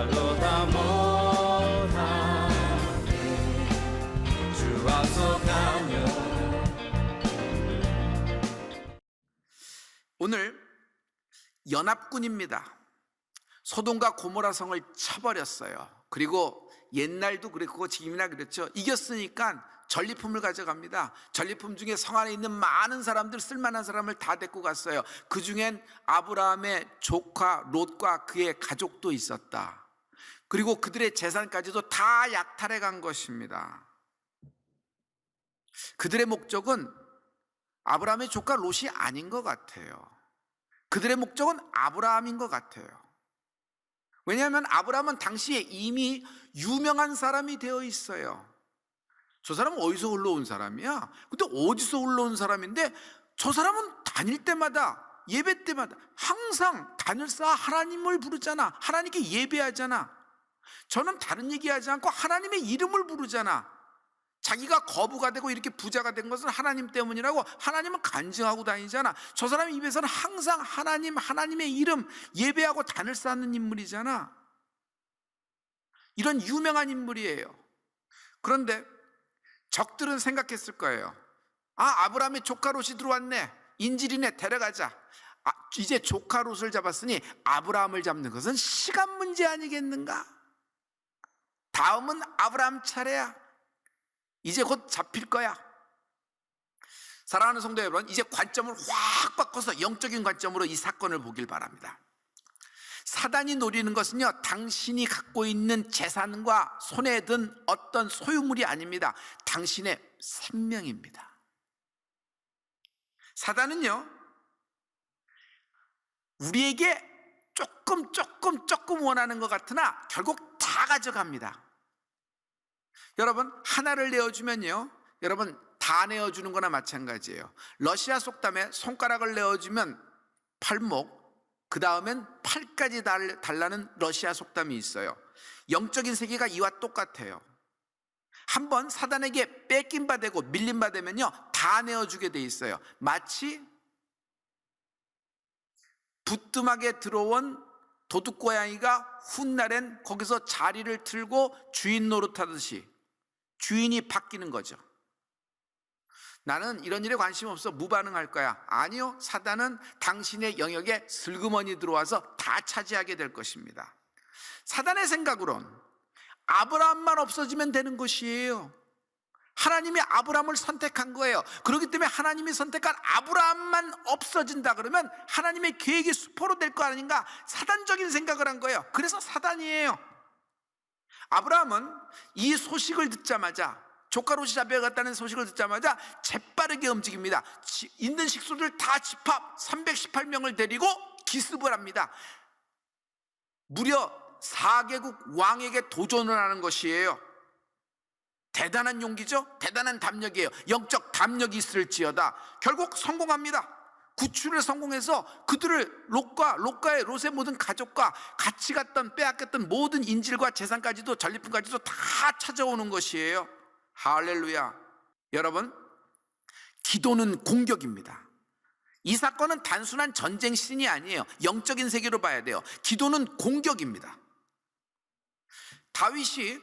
말로 다 못하는 주 앞서 가며. 오늘 연합군입니다. 소돔과 고모라 성을 쳐버렸어요. 그리고 옛날도 그랬고 지금이나 그렇죠. 이겼으니까 전리품을 가져갑니다. 전리품 중에 성 안에 있는 많은 사람들, 쓸만한 사람을 다 데리고 갔어요. 그 중엔 아브라함의 조카 롯과 그의 가족도 있었다. 그리고 그들의 재산까지도 다 약탈해 간 것입니다. 그들의 목적은 아브라함의 조카 롯이 아닌 것 같아요. 그들의 목적은 아브라함인 것 같아요. 왜냐하면 아브라함은 당시에 이미 유명한 사람이 되어 있어요. 저 사람은 어디서 흘러온 사람이야? 근데 어디서 흘러온 사람인데 저 사람은 다닐 때마다, 예배 때마다 항상 다닐사 하나님을 부르잖아. 하나님께 예배하잖아. 저는 다른 얘기하지 않고 하나님의 이름을 부르잖아. 자기가 거부가 되고 이렇게 부자가 된 것은 하나님 때문이라고 하나님을 간증하고 다니잖아. 저 사람 입에서는 항상 하나님, 하나님의 이름 예배하고 단을 쌓는 인물이잖아. 이런 유명한 인물이에요. 그런데 적들은 생각했을 거예요. 아브라함의 조카 롯이 들어왔네. 인질이네. 데려가자. 이제 조카 롯을 잡았으니 아브라함을 잡는 것은 시간 문제 아니겠는가? 다음은 아브라함 차례야. 이제 곧 잡힐 거야. 사랑하는 성도 여러분, 이제 관점을 확 바꿔서 영적인 관점으로 이 사건을 보길 바랍니다. 사단이 노리는 것은요, 당신이 갖고 있는 재산과 손에 든 어떤 소유물이 아닙니다. 당신의 생명입니다. 사단은요, 우리에게 조금 원하는 것 같으나 결국 다 가져갑니다. 여러분, 하나를 내어주면요, 여러분 다 내어주는 거나 마찬가지예요. 러시아 속담에 손가락을 내어주면 팔목, 그 다음엔 팔까지 달라는 러시아 속담이 있어요. 영적인 세계가 이와 똑같아요. 한번 사단에게 뺏긴 바 되고 밀린 바 되면요, 다 내어주게 돼 있어요. 마치 부뚜막에 들어온 도둑고양이가 훗날엔 거기서 자리를 틀고 주인 노릇하듯이 주인이 바뀌는 거죠. 나는 이런 일에 관심 없어, 무반응할 거야. 아니요, 사단은 당신의 영역에 슬그머니 들어와서 다 차지하게 될 것입니다. 사단의 생각으론 아브라함만 없어지면 되는 것이에요. 하나님이 아브라함을 선택한 거예요. 그렇기 때문에 하나님이 선택한 아브라함만 없어진다 그러면 하나님의 계획이 수포로 될 거 아닌가, 사단적인 생각을 한 거예요. 그래서 사단이에요. 아브라함은 이 소식을 듣자마자, 조카 롯이 잡혀갔다는 소식을 듣자마자 재빠르게 움직입니다. 있는 식소들 다 집합 318명을 데리고 기습을 합니다. 무려 4개국 왕에게 도전을 하는 것이에요. 대단한 용기죠. 대단한 담력이에요. 영적 담력이 있을지어다. 결국 성공합니다. 구출에 성공해서 그들을 롯의 모든 가족과 같이 갔던, 빼앗겼던 모든 인질과 재산까지도, 전리품까지도 다 찾아오는 것이에요. 할렐루야. 여러분, 기도는 공격입니다. 이 사건은 단순한 전쟁 씬이 아니에요. 영적인 세계로 봐야 돼요. 기도는 공격입니다. 다윗이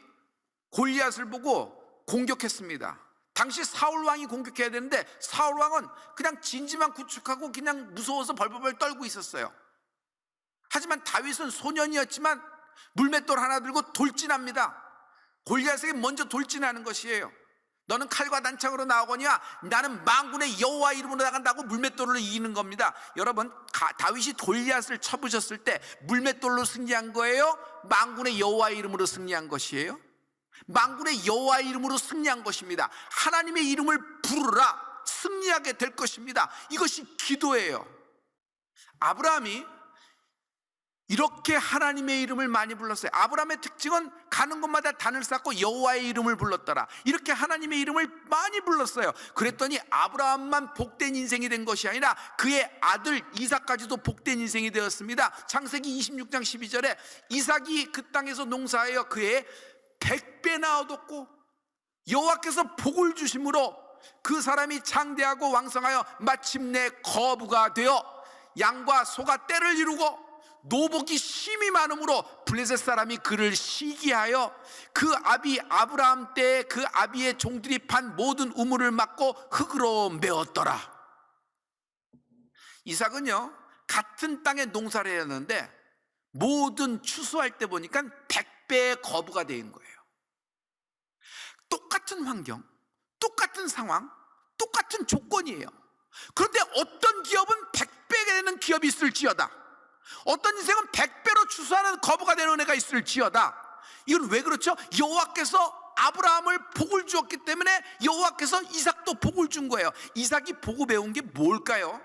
골리앗을 보고 공격했습니다. 당시 사울 왕이 공격해야 되는데 사울 왕은 그냥 진지만 구축하고 그냥 무서워서 벌벌벌 떨고 있었어요. 하지만 다윗은 소년이었지만 물맷돌 하나 들고 돌진합니다. 골리앗에게 먼저 돌진하는 것이에요. 너는 칼과 단창으로 나오거니와 나는 만군의 여호와 이름으로 나간다고 물맷돌로 이기는 겁니다. 여러분, 다윗이 골리앗을 쳐부셨을 때 물맷돌로 승리한 거예요? 만군의 여호와 이름으로 승리한 것이에요? 만군의 여호와 이름으로 승리한 것입니다. 하나님의 이름을 부르라, 승리하게 될 것입니다. 이것이 기도예요. 아브라함이 이렇게 하나님의 이름을 많이 불렀어요. 아브라함의 특징은 가는 곳마다 단을 쌓고 여호와의 이름을 불렀더라. 이렇게 하나님의 이름을 많이 불렀어요. 그랬더니 아브라함만 복된 인생이 된 것이 아니라 그의 아들 이삭까지도 복된 인생이 되었습니다. 창세기 26장 12절에 이삭이 그 땅에서 농사하여 그의 100배나 얻었고 여호와께서 복을 주심으로 그 사람이 장대하고 왕성하여 마침내 거부가 되어 양과 소가 떼를 이루고 노복이 심히 많음으로 블레셋 사람이 그를 시기하여 그 아비 아브라함 때 그 아비의 종들이 판 모든 우물을 막고 흙으로 메웠더라. 이삭은요 같은 땅에 농사를 했는데 모든 추수할 때 보니까 100배의 거부가 된 거예요. 똑같은 환경, 똑같은 상황, 똑같은 조건이에요. 그런데 어떤 기업은 100배가 되는 기업이 있을지어다, 어떤 인생은 100배로 추수하는 거부가 되는 은혜가 있을지어다. 이건 왜 그렇죠? 여호와께서 아브라함을 복을 주었기 때문에 여호와께서 이삭도 복을 준 거예요. 이삭이 보고 배운 게 뭘까요?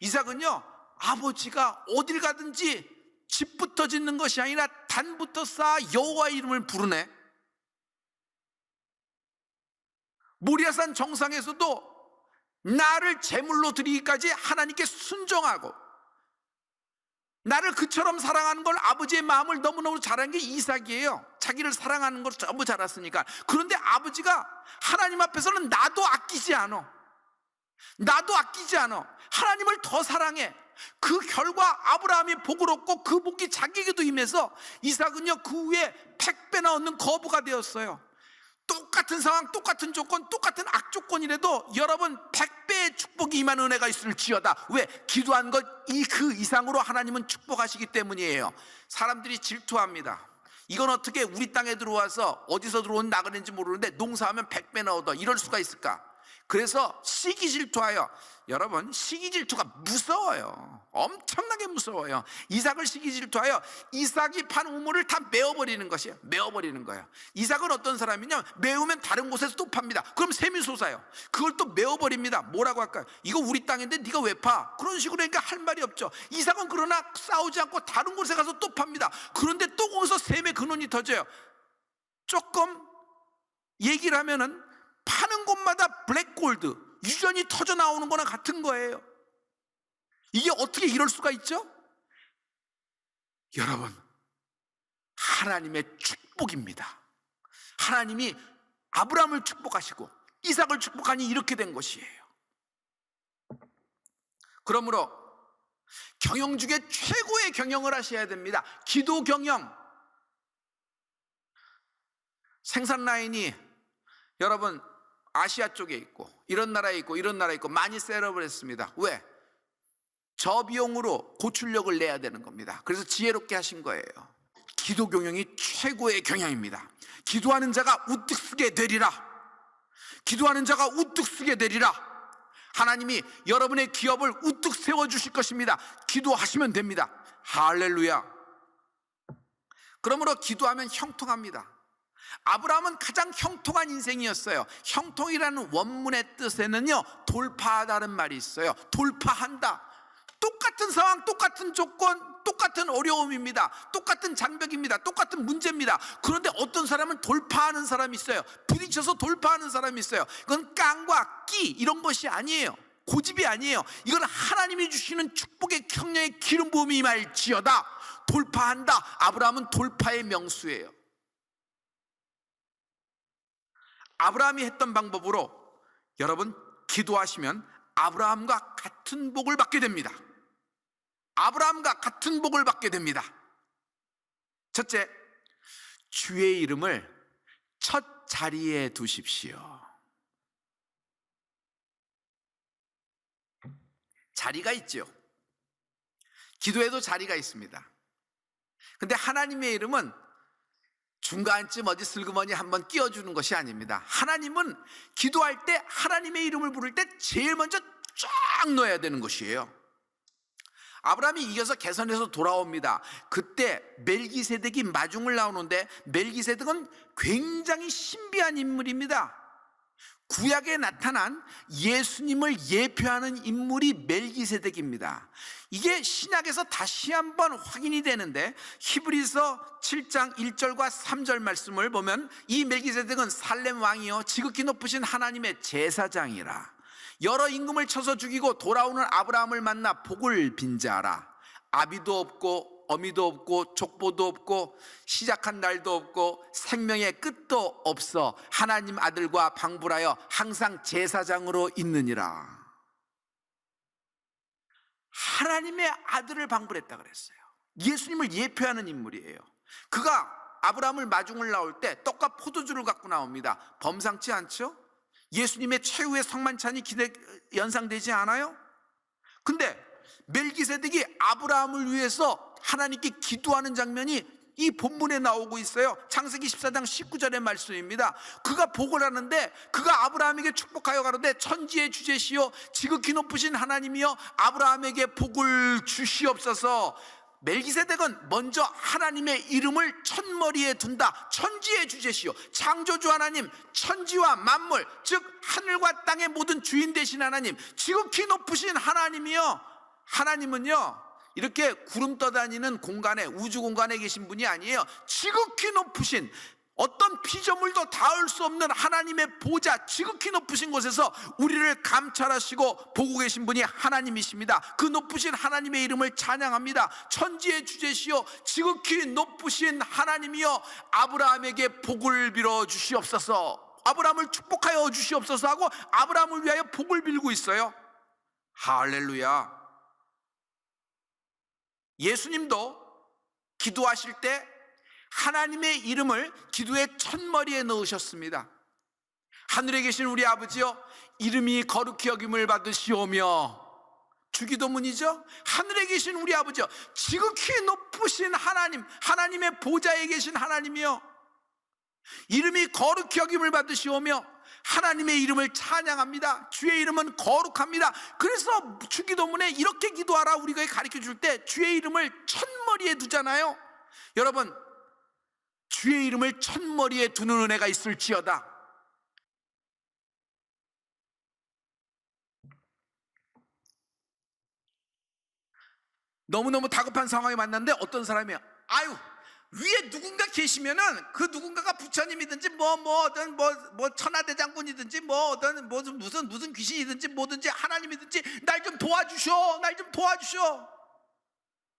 이삭은요 아버지가 어딜 가든지 집부터 짓는 것이 아니라 단부터 쌓아 여호와의 이름을 부르네. 모리아산 정상에서도 나를 제물로 드리기까지 하나님께 순종하고 나를 그처럼 사랑하는 걸, 아버지의 마음을 너무너무 잘한 게 이삭이에요. 자기를 사랑하는 걸 전부 잘았으니까. 그런데 아버지가 하나님 앞에서는 나도 아끼지 않아, 나도 아끼지 않아, 하나님을 더 사랑해. 그 결과 아브라함이 복을 얻고 그 복이 자기에게도 임해서 이삭은요 그 후에 100배나 얻는 거부가 되었어요. 똑같은 상황, 똑같은 조건, 똑같은 악조건이라도 여러분 100배의 축복이 임한 은혜가 있을지어다. 왜? 기도한 것 그 이상으로 하나님은 축복하시기 때문이에요. 사람들이 질투합니다. 이건 어떻게 우리 땅에 들어와서 어디서 들어온 나그네인지 모르는데 농사하면 100배나 얻어, 이럴 수가 있을까? 그래서 시기 질투하여, 여러분 시기 질투가 무서워요. 엄청나게 무서워요. 이삭을 시기 질투하여 이삭이 판 우물을 다 메워버리는 것이에요. 메워버리는 거예요. 이삭은 어떤 사람이냐, 메우면 다른 곳에서 또 팝니다. 그럼 샘이 솟아요. 그걸 또 메워버립니다. 뭐라고 할까요? 이거 우리 땅인데 네가 왜 파? 그런 식으로 하니까 할 말이 없죠. 이삭은 그러나 싸우지 않고 다른 곳에 가서 또 팝니다. 그런데 또 거기서 샘의 근원이 터져요. 조금 얘기를 하면은 파는 곳마다 블랙골드, 유전이 터져 나오는 거나 같은 거예요. 이게 어떻게 이럴 수가 있죠? 여러분, 하나님의 축복입니다. 하나님이 아브라함을 축복하시고 이삭을 축복하니 이렇게 된 것이에요. 그러므로 경영 중에 최고의 경영을 하셔야 됩니다. 기도 경영. 생산 라인이 여러분 아시아 쪽에 있고 이런 나라에 있고 이런 나라에 있고 많이 셋업을 했습니다. 왜? 저비용으로 고출력을 내야 되는 겁니다. 그래서 지혜롭게 하신 거예요. 기도 경영이 최고의 경영입니다. 기도하는 자가 우뚝 서게 되리라. 기도하는 자가 우뚝 서게 되리라. 하나님이 여러분의 기업을 우뚝 세워주실 것입니다. 기도하시면 됩니다. 할렐루야. 그러므로 기도하면 형통합니다. 아브라함은 가장 형통한 인생이었어요. 형통이라는 원문의 뜻에는요 돌파하다는 말이 있어요. 돌파한다. 똑같은 상황, 똑같은 조건, 똑같은 어려움입니다. 똑같은 장벽입니다. 똑같은 문제입니다. 그런데 어떤 사람은 돌파하는 사람이 있어요. 부딪혀서 돌파하는 사람이 있어요. 이건 깡과 끼 이런 것이 아니에요. 고집이 아니에요. 이건 하나님이 주시는 축복의 경륜의 기름 부음이 임할지어다. 돌파한다. 아브라함은 돌파의 명수예요. 아브라함이 했던 방법으로 여러분 기도하시면 아브라함과 같은 복을 받게 됩니다. 아브라함과 같은 복을 받게 됩니다. 첫째, 주의 이름을 첫 자리에 두십시오. 자리가 있죠. 기도에도 자리가 있습니다. 근데 하나님의 이름은 중간쯤 어디 슬그머니 한번 끼워주는 것이 아닙니다. 하나님은 기도할 때 하나님의 이름을 부를 때 제일 먼저 쫙 넣어야 되는 것이에요. 아브라함이 이겨서 개선해서 돌아옵니다. 그때 멜기세덱이 마중을 나오는데 멜기세덱은 굉장히 신비한 인물입니다. 구약에 나타난 예수님을 예표하는 인물이 멜기세덱입니다. 이게 신약에서 다시 한번 확인이 되는데 히브리서 7장 1절과 3절 말씀을 보면 이 멜기세덱은 살렘 왕이요 지극히 높으신 하나님의 제사장이라. 여러 임금을 쳐서 죽이고 돌아오는 아브라함을 만나 복을 빈자라. 아비도 없고 어미도 없고 족보도 없고 시작한 날도 없고 생명의 끝도 없어 하나님 아들과 방불하여 항상 제사장으로 있느니라. 하나님의 아들을 방불했다 그랬어요. 예수님을 예표하는 인물이에요. 그가 아브라함을 마중을 나올 때 떡과 포도주를 갖고 나옵니다. 범상치 않죠? 예수님의 최후의 성만찬이 연상되지 않아요? 근데 멜기세덱이 아브라함을 위해서 하나님께 기도하는 장면이 이 본문에 나오고 있어요. 창세기 14장 19절의 말씀입니다. 그가 복을 하는데 그가 아브라함에게 축복하여 가로되 천지의 주제시요 지극히 높으신 하나님이여 아브라함에게 복을 주시옵소서. 멜기세덱은 먼저 하나님의 이름을 첫머리에 둔다. 천지의 주제시요 창조주 하나님, 천지와 만물 즉 하늘과 땅의 모든 주인 되신 하나님, 지극히 높으신 하나님이여. 하나님은요 이렇게 구름 떠다니는 공간에, 우주 공간에 계신 분이 아니에요. 지극히 높으신, 어떤 피조물도 닿을 수 없는 하나님의 보좌, 지극히 높으신 곳에서 우리를 감찰하시고 보고 계신 분이 하나님이십니다. 그 높으신 하나님의 이름을 찬양합니다. 천지의 주제시요 지극히 높으신 하나님이여 아브라함에게 복을 빌어 주시옵소서. 아브라함을 축복하여 주시옵소서 하고 아브라함을 위하여 복을 빌고 있어요. 할렐루야. 예수님도 기도하실 때 하나님의 이름을 기도의 첫머리에 넣으셨습니다. 하늘에 계신 우리 아버지여 이름이 거룩히 여김을 받으시오며, 주기도문이죠. 하늘에 계신 우리 아버지여 지극히 높으신 하나님, 하나님의 보좌에 계신 하나님이여 이름이 거룩히 여김을 받으시오며 하나님의 이름을 찬양합니다. 주의 이름은 거룩합니다. 그래서 주기도문에 이렇게 기도하라 우리가 가르쳐 줄 때 주의 이름을 첫머리에 두잖아요. 여러분, 주의 이름을 첫머리에 두는 은혜가 있을지어다. 너무너무 다급한 상황에 만났는데 어떤 사람이 위에 누군가 계시면은 그 누군가가 부처님이든지 어떤 천하대장군이든지 어떤 무슨 귀신이든지 뭐든지 하나님이든지 날 좀 도와주셔, 날 좀 도와주셔.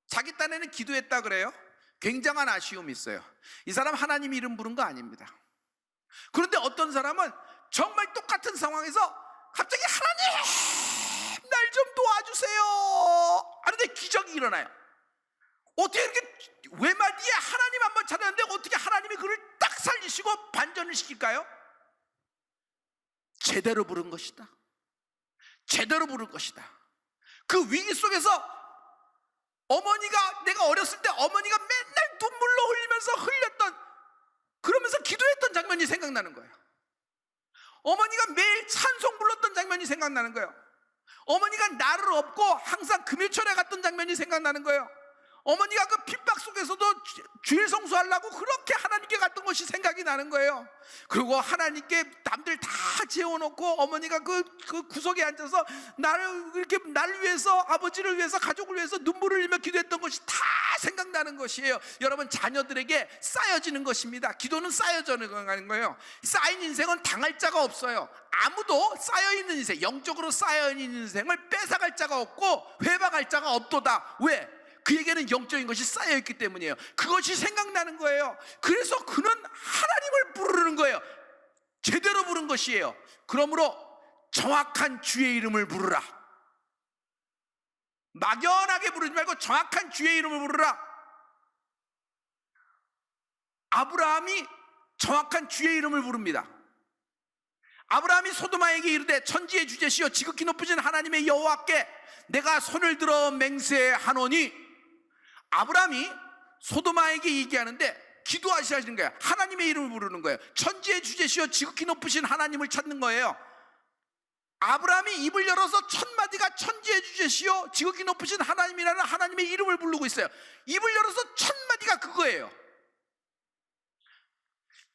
자기 딴에는 기도했다 그래요. 굉장한 아쉬움이 있어요. 이 사람 하나님 이름 부른 거 아닙니다. 그런데 어떤 사람은 정말 똑같은 상황에서 갑자기 하나님 날 좀 도와주세요 하는데 기적이 일어나요. 어떻게 이렇게 외마디에 하나님 한번 찾았는데 어떻게 하나님이 그를 딱 살리시고 반전을 시킬까요? 제대로 부른 것이다. 제대로 부른 것이다. 그 위기 속에서 어머니가, 내가 어렸을 때 어머니가 맨날 눈물로 흘리면서 그러면서 기도했던 장면이 생각나는 거예요. 어머니가 매일 찬송 불렀던 장면이 생각나는 거예요. 어머니가 나를 업고 항상 금요철에 갔던 장면이 생각나는 거예요. 어머니가 그 핍박 속에서도 주일 성수하려고 그렇게 하나님께 갔던 것이 생각이 나는 거예요. 그리고 하나님께 남들 다 재워놓고 어머니가 그 구석에 앉아서 나를 위해서, 아버지를 위해서, 가족을 위해서 눈물을 흘리며 기도했던 것이 다 생각나는 것이에요. 여러분, 자녀들에게 쌓여지는 것입니다. 기도는 쌓여지는 거예요. 쌓인 인생은 당할 자가 없어요. 아무도 쌓여있는 인생, 영적으로 쌓여있는 인생을 뺏어갈 자가 없고 회방할 자가 없도다. 왜? 그에게는 영적인 것이 쌓여있기 때문이에요. 그것이 생각나는 거예요. 그래서 그는 하나님을 부르는 거예요. 제대로 부른 것이에요. 그러므로 정확한 주의 이름을 부르라. 막연하게 부르지 말고 정확한 주의 이름을 부르라. 아브라함이 정확한 주의 이름을 부릅니다. 아브라함이 소도마에게 이르되 천지의 주제시여 지극히 높으신 하나님의 여호와께 내가 손을 들어 맹세하노니, 아브라함이 소도마에게 얘기하는데 기도하시는 거예요. 하나님의 이름을 부르는 거예요. 천지의 주제시여 지극히 높으신 하나님을 찾는 거예요. 아브라함이 입을 열어서 첫 마디가 천지의 주제시여 지극히 높으신 하나님이라는 하나님의 이름을 부르고 있어요. 입을 열어서 첫 마디가 그거예요.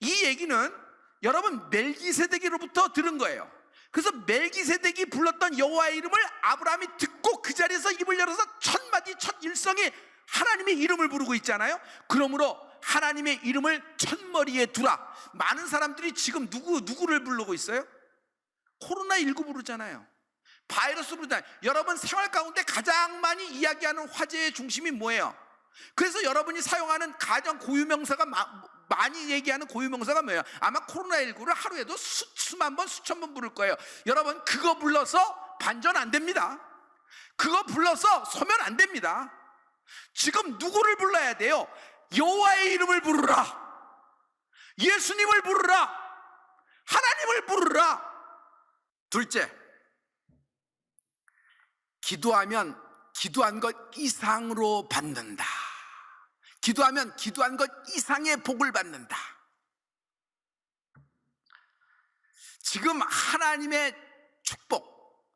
이 얘기는 여러분 멜기세덱으로부터 들은 거예요. 그래서 멜기세덱이 불렀던 여호와의 이름을 아브라함이 듣고 그 자리에서 입을 열어서 첫 마디, 첫 일성이 하나님의 이름을 부르고 있잖아요. 그러므로 하나님의 이름을 첫머리에 두라. 많은 사람들이 지금 누구를 부르고 있어요? 코로나19 부르잖아요. 바이러스 부르잖아요. 여러분 생활 가운데 가장 많이 이야기하는 화제의 중심이 뭐예요? 그래서 여러분이 사용하는 가장 고유명사가 많이 얘기하는 고유명사가 뭐예요? 아마 코로나19를 하루에도 수만 번, 수천 번 부를 거예요. 여러분 그거 불러서 반전 안 됩니다. 그거 불러서 서면 안 됩니다. 지금 누구를 불러야 돼요? 여호와의 이름을 부르라. 예수님을 부르라. 하나님을 부르라. 둘째, 기도하면 기도한 것 이상으로 받는다. 기도하면 기도한 것 이상의 복을 받는다. 지금 하나님의 축복,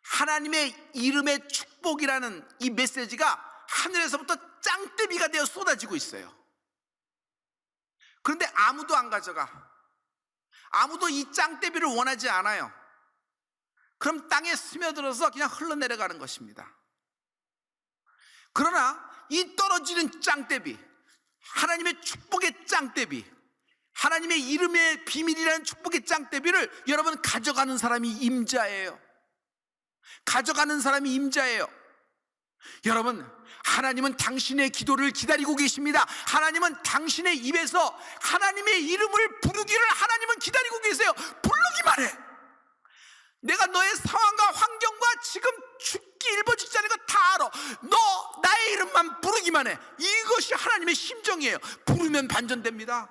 하나님의 이름의 축복이라는 이 메시지가 하늘에서부터 짱떼비가 되어 쏟아지고 있어요. 그런데 아무도 안 가져가. 아무도 이 짱떼비를 원하지 않아요. 그럼 땅에 스며들어서 그냥 흘러내려가는 것입니다. 그러나 이 떨어지는 짱떼비, 하나님의 축복의 짱떼비, 하나님의 이름의 비밀이라는 축복의 짱떼비를 여러분 가져가는 사람이 임자예요. 가져가는 사람이 임자예요. 여러분, 하나님은 당신의 기도를 기다리고 계십니다. 하나님은 당신의 입에서 하나님의 이름을 부르기를 하나님은 기다리고 계세요. 부르기만 해. 내가 너의 상황과 환경과 지금 죽기 일보 직전인 거 다 알아. 너 나의 이름만 부르기만 해. 이것이 하나님의 심정이에요. 부르면 반전됩니다.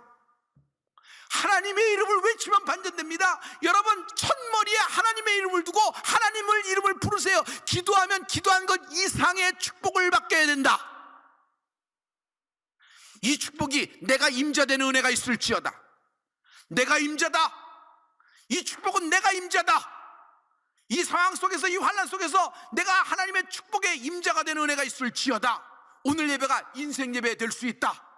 하나님의 이름을 외치면 반전됩니다. 여러분, 첫머리에 하나님의 이름을 두고 하나님의 이름을 부르세요. 기도하면 기도한 것 이상의 축복을 받게 된다. 이 축복이 내가 임자되는 은혜가 있을지어다. 내가 임자다. 이 축복은 내가 임자다. 이 상황 속에서, 이 환난 속에서 내가 하나님의 축복의 임자가 되는 은혜가 있을지어다. 오늘 예배가 인생 예배 될 수 있다.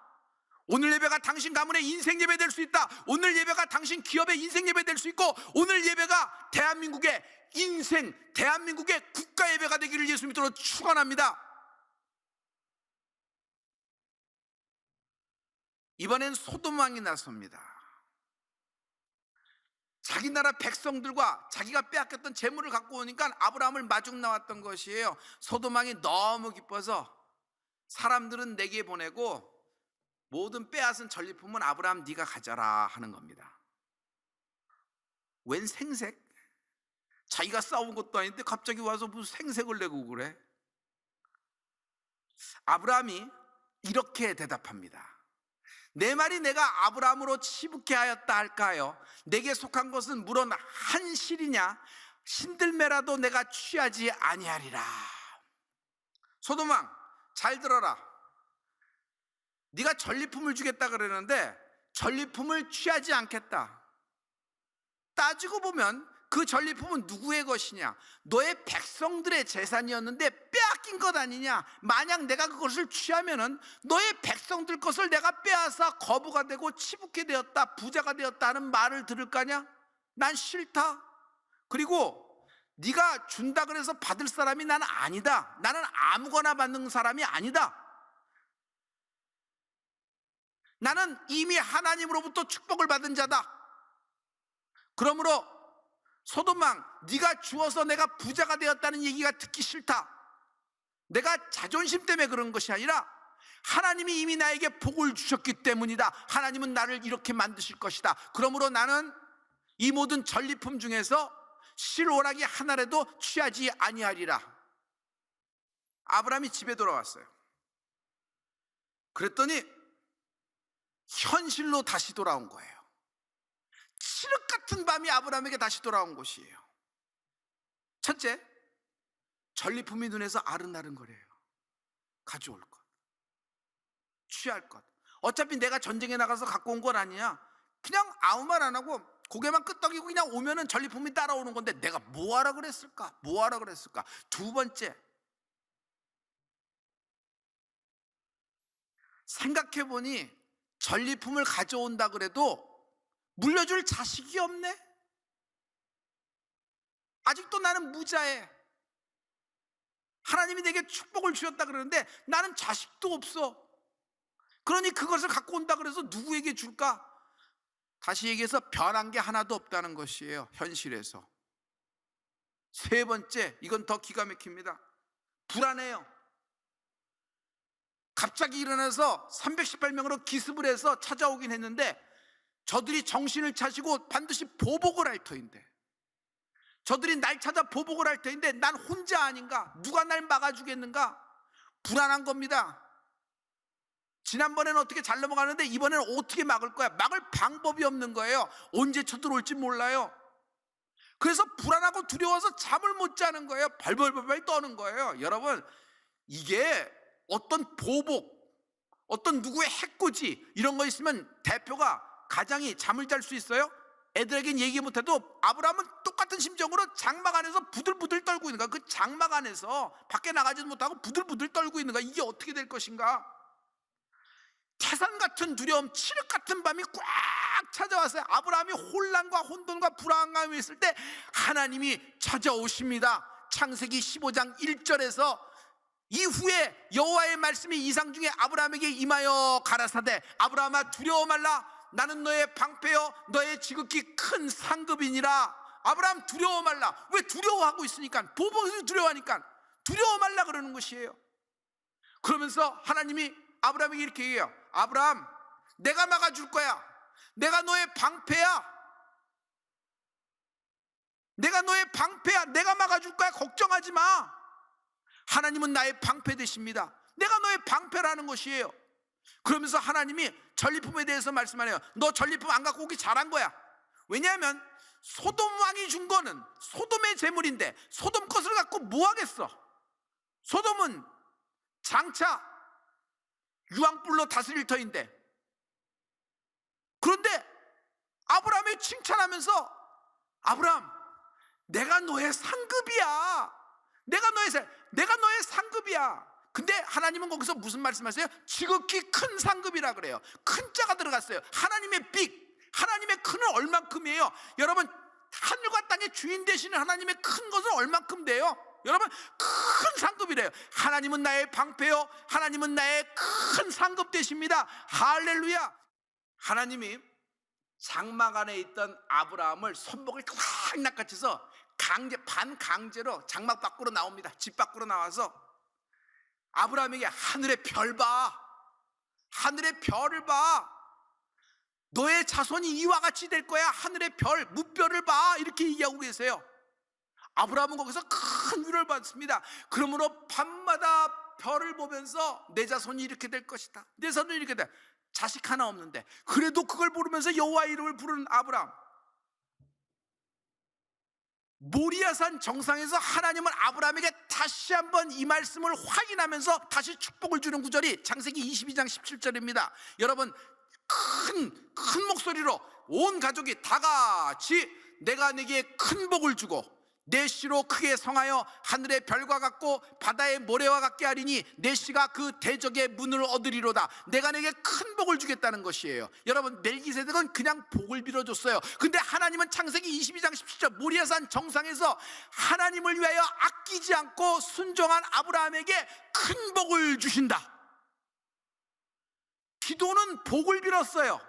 오늘 예배가 당신 가문의 인생 예배 될 수 있다. 오늘 예배가 당신 기업의 인생 예배 될 수 있고, 오늘 예배가 대한민국의 인생, 대한민국의 국가 예배가 되기를 예수 믿음으로 축원합니다. 이번엔 소돔 왕이 나섭니다. 자기 나라 백성들과 자기가 빼앗겼던 재물을 갖고 오니까 아브라함을 마중 나왔던 것이에요. 소돔 왕이 너무 기뻐서 사람들은 내게 보내고 모든 빼앗은 전리품은 아브라함 네가 가져라 하는 겁니다. 웬 생색? 자기가 싸운 것도 아닌데 갑자기 와서 무슨 생색을 내고 그래? 아브라함이 이렇게 대답합니다. 내 말이 내가 아브라함으로 치북케 하였다 할까요? 내게 속한 것은 물론 한 실이냐? 신들매라도 내가 취하지 아니하리라. 소돔 왕, 잘 들어라. 네가 전리품을 주겠다 그러는데 전리품을 취하지 않겠다. 따지고 보면 그 전리품은 누구의 것이냐? 너의 백성들의 재산이었는데 빼앗긴 것 아니냐? 만약 내가 그것을 취하면은 너의 백성들 것을 내가 빼앗아 거부가 되고 치북게 되었다, 부자가 되었다 하는 말을 들을 거냐? 난 싫다. 그리고 네가 준다 그래서 받을 사람이 나는 아니다. 나는 아무거나 받는 사람이 아니다. 나는 이미 하나님으로부터 축복을 받은 자다. 그러므로 소돔 왕, 네가 주어서 내가 부자가 되었다는 얘기가 듣기 싫다. 내가 자존심 때문에 그런 것이 아니라 하나님이 이미 나에게 복을 주셨기 때문이다. 하나님은 나를 이렇게 만드실 것이다. 그러므로 나는 이 모든 전리품 중에서 실오라기 하나라도 취하지 아니하리라. 아브라함이 집에 돌아왔어요. 그랬더니 현실로 다시 돌아온 거예요. 칠흑 같은 밤이 아브라함에게 다시 돌아온 것이에요. 첫째, 전리품이 눈에서 아른아른거려요. 가져올 것, 취할 것. 어차피 내가 전쟁에 나가서 갖고 온 건 아니야. 그냥 아무 말 안 하고 고개만 끄덕이고 그냥 오면은 전리품이 따라오는 건데 내가 뭐하라 그랬을까? 뭐하라 그랬을까? 두 번째, 생각해보니 전리품을 가져온다 그래도 물려줄 자식이 없네? 아직도 나는 무자해. 하나님이 내게 축복을 주셨다 그러는데 나는 자식도 없어. 그러니 그것을 갖고 온다 그래서 누구에게 줄까? 다시 얘기해서 변한 게 하나도 없다는 것이에요. 현실에서. 세 번째, 이건 더 기가 막힙니다. 불안해요. 갑자기 일어나서 318명으로 기습을 해서 찾아오긴 했는데 저들이 정신을 차리고 반드시 보복을 할 터인데, 저들이 날 찾아 보복을 할 터인데 난 혼자 아닌가? 누가 날 막아주겠는가? 불안한 겁니다. 지난번에는 어떻게 잘 넘어가는데 이번에는 어떻게 막을 거야? 막을 방법이 없는 거예요. 언제 쳐들어올지 몰라요. 그래서 불안하고 두려워서 잠을 못 자는 거예요. 발벌발발 떠는 거예요. 여러분, 이게 어떤 보복, 어떤 누구의 해코지 이런 거 있으면 대표가 가장이 잠을 잘 수 있어요? 애들에겐 얘기 못해도 아브라함은 똑같은 심정으로 장막 안에서 부들부들 떨고 있는 거야. 그 장막 안에서 밖에 나가지도 못하고 부들부들 떨고 있는 거야. 이게 어떻게 될 것인가? 태산 같은 두려움, 칠흑 같은 밤이 꽉 찾아왔어요. 아브라함이 혼란과 혼돈과 불안감이 있을 때 하나님이 찾아오십니다. 창세기 15장 1절에서 이후에 여호와의 말씀이 이상 중에 아브라함에게 임하여 가라사대 아브라함아 두려워 말라 나는 너의 방패여 너의 지극히 큰 상급이니라. 아브라함 두려워 말라. 왜 두려워하고 있으니까, 보복에서 두려워하니까 두려워 말라 그러는 것이에요. 그러면서 하나님이 아브라함에게 이렇게 얘기해요. 아브라함, 내가 막아줄 거야. 내가 너의 방패야. 내가 너의 방패야. 내가 막아줄 거야. 걱정하지 마. 하나님은 나의 방패 되십니다. 내가 너의 방패라는 것이에요. 그러면서 하나님이 전리품에 대해서 말씀하네요. 너 전리품 안 갖고 오기 잘한 거야. 왜냐하면 소돔 왕이 준 거는 소돔의 재물인데 소돔 것을 갖고 뭐 하겠어? 소돔은 장차 유황불로 다스릴 터인데. 그런데 아브라함이 칭찬하면서 아브라함, 내가 너의 상급이야. 내가 너의 상급이야. 근데 하나님은 거기서 무슨 말씀하세요? 지극히 큰 상급이라 그래요. 큰 자가 들어갔어요. 하나님의 빅, 하나님의 큰은 얼만큼이에요? 여러분, 하늘과 땅의 주인 되시는 하나님의 큰 것은 얼만큼 돼요? 여러분, 큰 상급이래요. 하나님은 나의 방패요, 하나님은 나의 큰 상급 되십니다. 할렐루야. 하나님이 장막 안에 있던 아브라함을 손목을 꽉 낚아채서 반강제로 장막 밖으로 나옵니다. 집 밖으로 나와서 아브라함에게 하늘의 별 봐, 하늘의 별을 봐, 너의 자손이 이와 같이 될 거야. 하늘의 별, 무별을 봐. 이렇게 얘기하고 계세요. 아브라함은 거기서 큰 위로를 받습니다. 그러므로 밤마다 별을 보면서 내 자손이 이렇게 될 것이다, 내 자손이 이렇게 돼. 자식 하나 없는데 그래도 그걸 부르면서 여호와의 이름을 부르는 아브라함. 모리아산 정상에서 하나님은 아브라함에게 다시 한번 이 말씀을 확인하면서 다시 축복을 주는 구절이 창세기 22장 17절입니다. 여러분, 큰 목소리로 온 가족이 다 같이 내가 네게 큰 복을 주고 내 씨로 크게 성하여 하늘의 별과 같고 바다의 모래와 같게 하리니 내 씨가 그 대적의 문을 얻으리로다. 내가 내게 큰 복을 주겠다는 것이에요. 여러분, 멜기세덱은 그냥 복을 빌어줬어요. 근데 하나님은 창세기 22장 17절 모리아산 정상에서 하나님을 위하여 아끼지 않고 순종한 아브라함에게 큰 복을 주신다. 기도는 복을 빌었어요.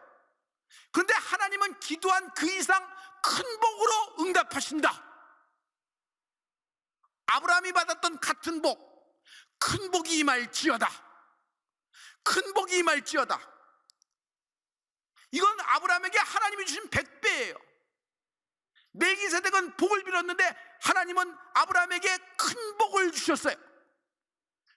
그런데 하나님은 기도한 그 이상 큰 복으로 응답하신다. 아브라함이 받았던 같은 복, 큰 복이 임할지어다. 큰 복이 임할지어다. 이건 아브라함에게 하나님이 주신 100배예요. 멜기세덱은 복을 빌었는데 하나님은 아브라함에게 큰 복을 주셨어요.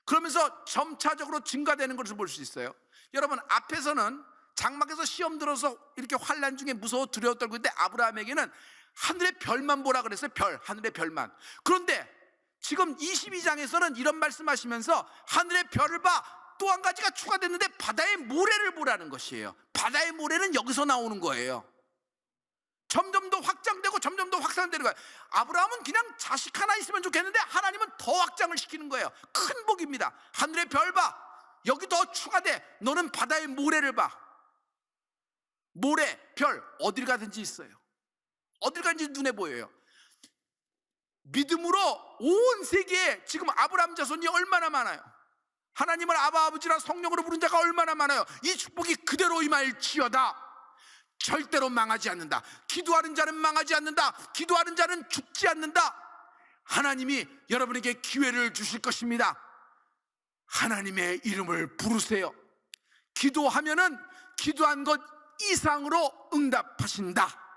그러면서 점차적으로 증가되는 것을 볼 수 있어요. 여러분, 앞에서는 장막에서 시험 들어서 이렇게 환난 중에 무서워 두려워 떨고 있는데 아브라함에게는 하늘의 별만 보라 그랬어요. 별, 하늘의 별만. 그런데 지금 22장에서는 이런 말씀하시면서 하늘의 별을 봐. 또 한 가지가 추가됐는데 바다의 모래를 보라는 것이에요. 바다의 모래는 여기서 나오는 거예요. 점점 더 확장되고 점점 더 확산되는 거예요. 아브라함은 그냥 자식 하나 있으면 좋겠는데 하나님은 더 확장을 시키는 거예요. 큰 복입니다. 하늘의 별 봐. 여기 더 추가돼. 너는 바다의 모래를 봐. 모래, 별, 어딜 가든지 있어요. 어딜 가든지 눈에 보여요. 믿음으로 온 세계에 지금 아브라함 자손이 얼마나 많아요. 하나님을 아바 아버지라 성령으로 부른 자가 얼마나 많아요. 이 축복이 그대로 임할지어다. 절대로 망하지 않는다. 기도하는 자는 망하지 않는다. 기도하는 자는 죽지 않는다. 하나님이 여러분에게 기회를 주실 것입니다. 하나님의 이름을 부르세요. 기도하면은 기도한 것 이상으로 응답하신다.